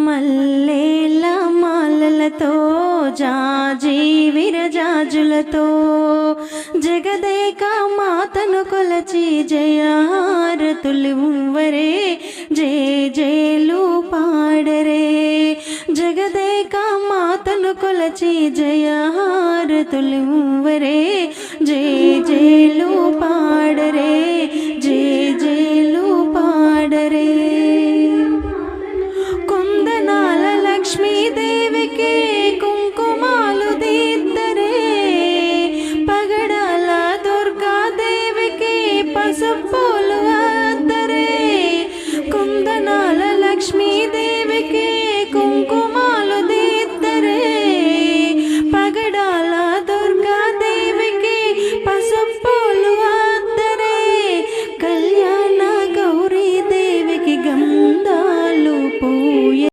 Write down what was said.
మల్లేల మాలలతో జాజి విరజాజులతో జగదేక మాతను కొలచి జయహారతులివ్వరే జయ జయలు పాడరే. జగదేక మాతను కొలచి జయహారతులివ్వరే జయ జయలు పాడరే జయ జయలు పాడరే. కొందనాల లక్ష్మీదేవి